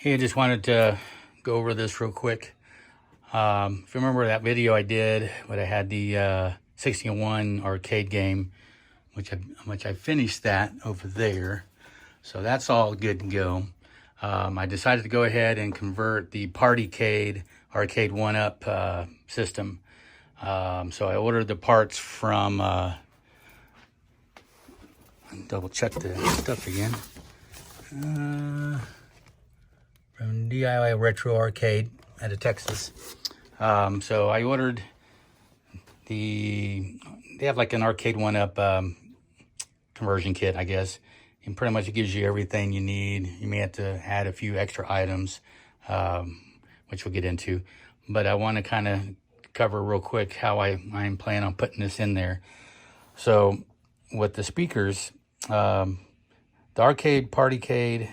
Hey, I just wanted to go over this real quick. If you remember that video I did, but I had the 61 arcade game, which I finished that over there. So that's all good to go. I decided to go ahead and convert the Partycade Arcade1up system. So I ordered the parts from, double check the stuff again. From DIY Retro Arcade out of Texas. So I ordered they have like an Arcade1up conversion kit, I guess. And pretty much it gives you everything you need. You may have to add a few extra items, which we'll get into. But I want to kind of cover real quick how I'm planning on putting this in there. So with the speakers, the Arcade Partycade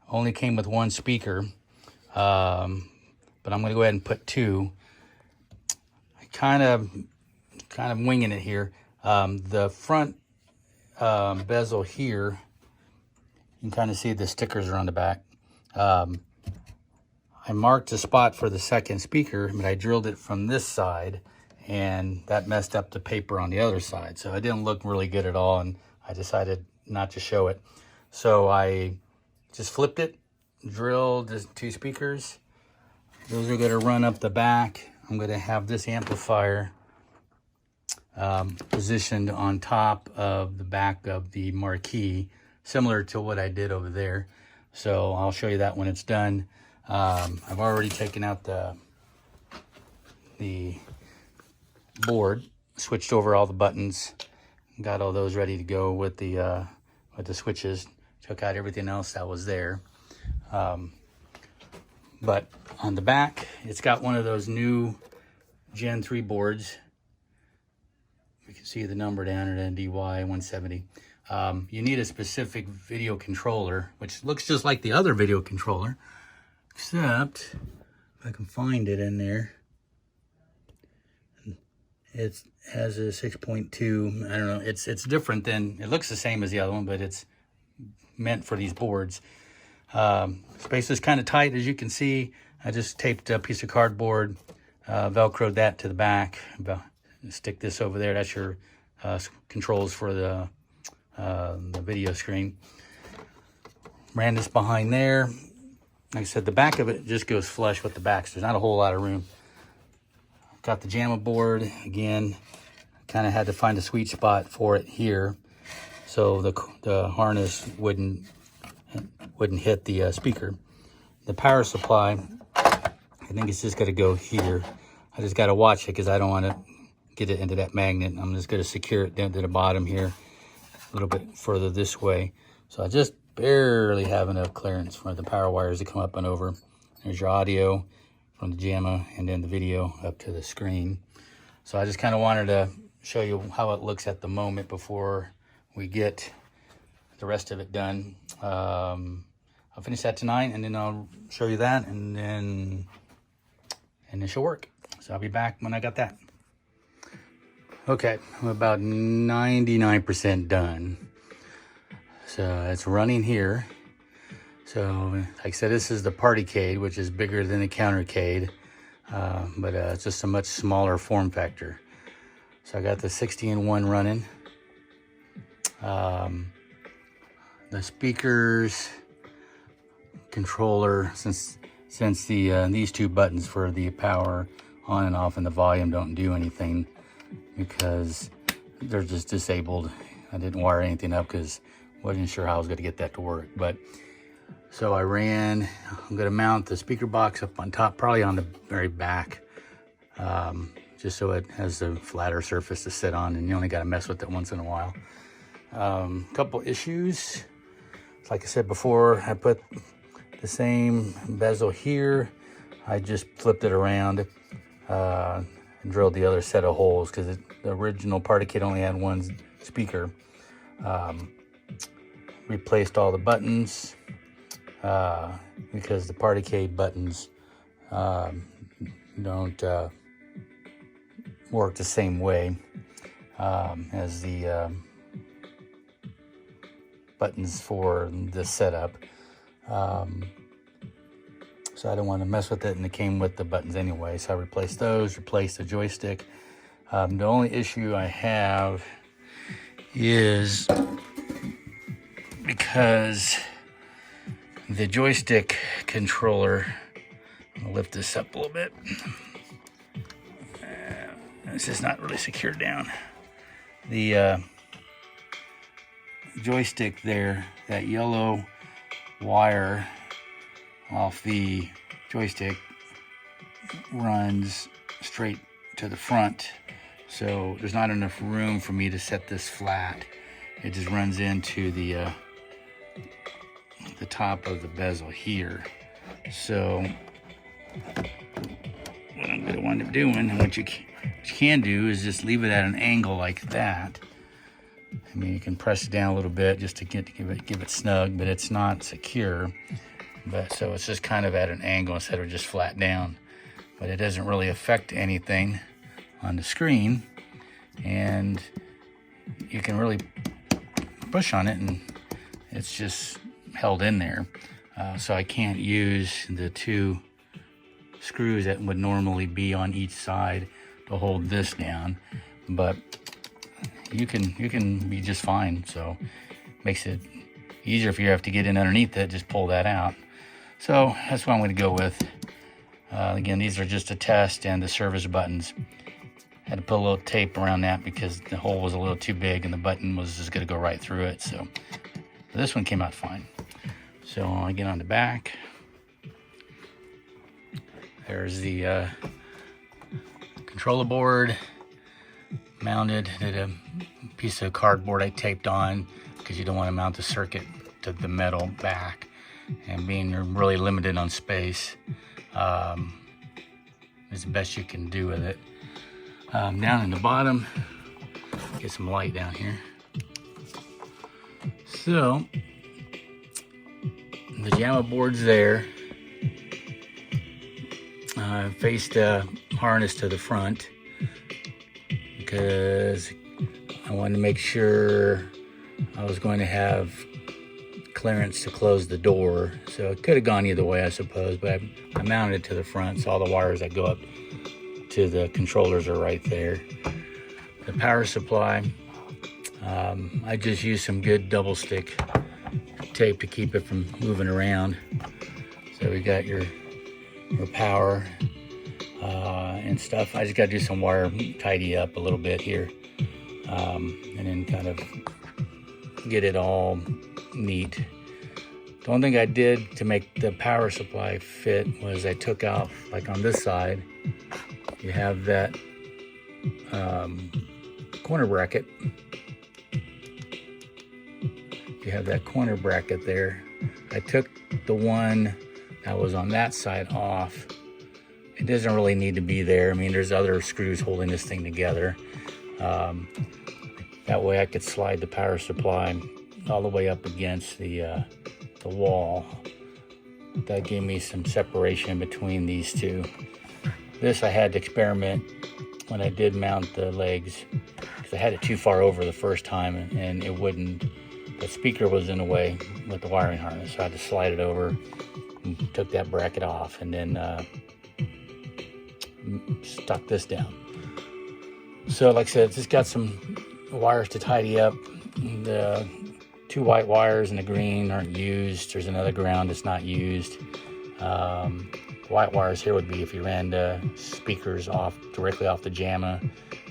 only came with one speaker, but I'm going to go ahead and put two. I kind of winging it here. The front bezel here, you can kind of see the stickers are on the back. I marked a spot for the second speaker, but I drilled it from this side, and that messed up the paper on the other side. So it didn't look really good at all, and I decided not to show it. So I just flipped it, drilled the two speakers. Those are going to run up the back. I'm going to have this amplifier positioned on top of the back of the marquee, similar to what I did over there. So I'll show you that when it's done. I've already taken out the board, switched over all the buttons, got all those ready to go with the switches. Took out everything else that was there. But on the back, it's got one of those new Gen 3 boards. You can see the number down at DY170. You need a specific video controller, which looks just like the other video controller, except if I can find it in there. It has a 6.2. I don't know. It's different than, it looks the same as the other one, but it's meant for these boards. Space is kind of tight, as you can see. I just taped a piece of cardboard, velcroed that to the back. Stick this over there. That's your controls for the video screen. Ran this behind there. Like I said, the back of it just goes flush with the back, so there's not a whole lot of room. Got the Jama board again. Kind of had to find a sweet spot for it here, so the harness wouldn't hit the speaker. The power supply, I think it's just got to go here. I just got to watch it because I don't want to get it into that magnet. I'm just going to secure it down to the bottom here, a little bit further this way. So I just barely have enough clearance for the power wires to come up and over. There's your audio from the Jama, and then the video up to the screen. So I just kind of wanted to show you how it looks at the moment before we get the rest of it done. I'll finish that tonight, and then I'll show you that, and then it should work. So I'll be back when I got that. Okay, I'm about 99% done. So it's running here. So like I said, this is the Partycade, which is bigger than the Countercade, but it's just a much smaller form factor. So I got the 60-in-1 running. The speakers, controller, since these two buttons for the power on and off and the volume don't do anything because they're just disabled. I didn't wire anything up because wasn't sure how I was going to get that to work. But so I'm going to mount the speaker box up on top, probably on the very back, just so it has a flatter surface to sit on, and you only got to mess with it once in a while. Couple issues. Like I said before, I put the same bezel here. I just flipped it around and drilled the other set of holes because the original Partycade only had one speaker. Replaced all the buttons because the Partycade buttons don't work the same way as the buttons for this setup. so I don't want to mess with it, and it came with the buttons anyway, so I replaced those, replaced the joystick. The only issue I have is because the joystick controller, I'll lift this up a little bit. This is not really secured down. The joystick there, that yellow wire off the joystick runs straight to the front, so there's not enough room for me to set this flat. It just runs into the top of the bezel here. So what I'm going to wind up doing, and what you can do, is just leave it at an angle like that. I mean, you can press it down a little bit just to give it snug, but it's not secure. But so it's just kind of at an angle instead of just flat down. But it doesn't really affect anything on the screen, and you can really push on it and it's just held in there. So I can't use the two screws that would normally be on each side to hold this down, but you can be just fine. So makes it easier if you have to get in underneath it, just pull that out. So that's what I'm going to go with. Again, these are just a test, and the service buttons, had to put a little tape around that because the hole was a little too big and the button was just going to go right through it. So this one came out fine. So I get on the back. There's the controller board mounted to a piece of cardboard I taped on because you don't want to mount the circuit to the metal back, and being you're really limited on space, is the best you can do with it. Down in the bottom, get some light down here. So the Jama board's there. I faced the harness to the front because I wanted to make sure I was going to have clearance to close the door. So it could have gone either way, I suppose, but I mounted it to the front, so all the wires that go up to the controllers are right there. The power supply, I just used some good double stick tape to keep it from moving around. So we got your power and stuff. I just got to do some wire tidy up a little bit here, and then kind of get it all neat. The only thing I did to make the power supply fit was I took out, like on this side, you have that corner bracket. You have that corner bracket there. I took the one that was on that side off. It doesn't really need to be there. I mean, there's other screws holding this thing together. That way I could slide the power supply all the way up against the wall. That gave me some separation between these two. This I had to experiment when I did mount the legs, because I had it too far over the first time, and it wouldn't. The speaker was in the way with the wiring harness, so I had to slide it over and took that bracket off, and then stuck this down. So like I said, it's just got some wires to tidy up. The two white wires and the green aren't used. There's another ground that's not used. White wires here would be if you ran the speakers off directly off the Jama,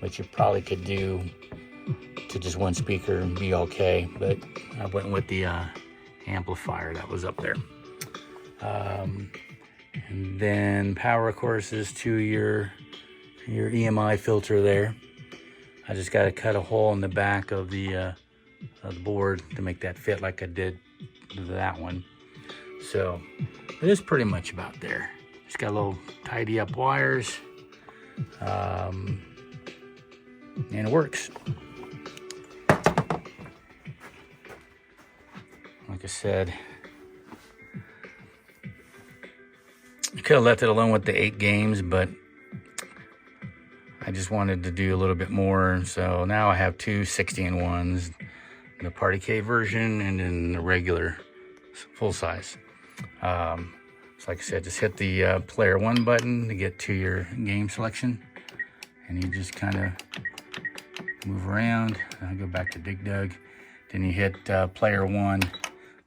which you probably could do to just one speaker and be okay, but I went with the amplifier that was up there. And then power, of course, is to your EMI filter there. I just got to cut a hole in the back of the board to make that fit like I did that one. So it is pretty much about there. Just got a little tidy up wires, and it works. Like I said, I could have left it alone with the 8 games, but I just wanted to do a little bit more. So now I have two 60-in-1s, the Partycade version and then the regular full size. like I said, just hit the player 1 button to get to your game selection. And you just kind of move around. I'll go back to Dig Dug. Then you hit player 1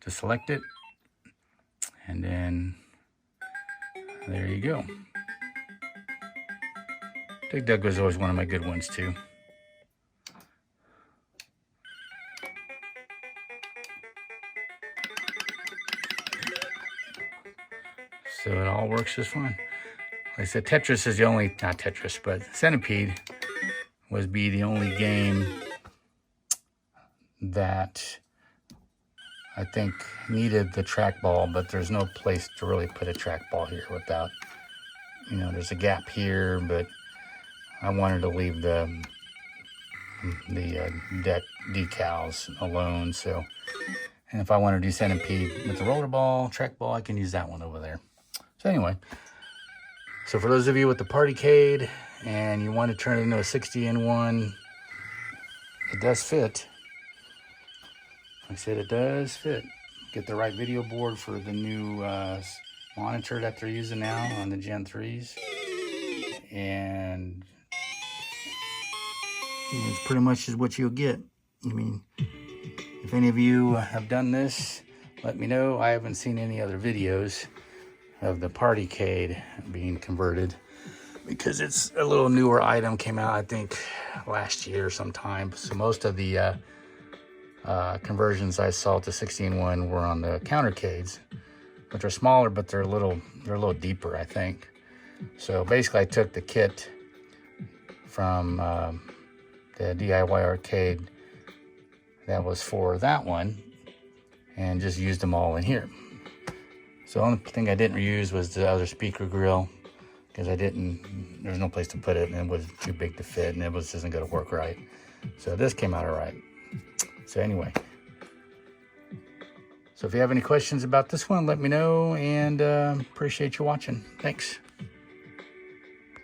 to select it. And then there you go. Dig Dug was always one of my good ones too. So it all works just fine. Like I said, Tetris is the only, not Tetris, but Centipede was the only game that I think needed the trackball, but there's no place to really put a trackball here without, you know, there's a gap here, but I wanted to leave the deck decals alone. So, and if I want to do Centipede with the rollerball, trackball, I can use that one over there. So anyway, so for those of you with the Partycade and you want to turn it into a 60-in-1, it does fit. Like I said, it does fit. Get the right video board for the new monitor that they're using now on the Gen 3s. And it's pretty much is what you'll get. I mean, if any of you have done this, let me know. I haven't seen any other videos of the Partycade being converted because it's a little newer item, came out I think last year sometime. So most of the conversions I saw to 60-in-1 were on the Countercades, which are smaller, but they're a little deeper, I think. So basically I took the kit from the DIY arcade that was for that one and just used them all in here. So the only thing I didn't reuse was the other speaker grill because there's no place to put it and it was too big to fit and it isn't going to work right. So this came out all right. So anyway, so if you have any questions about this one, let me know, and appreciate you watching. Thanks.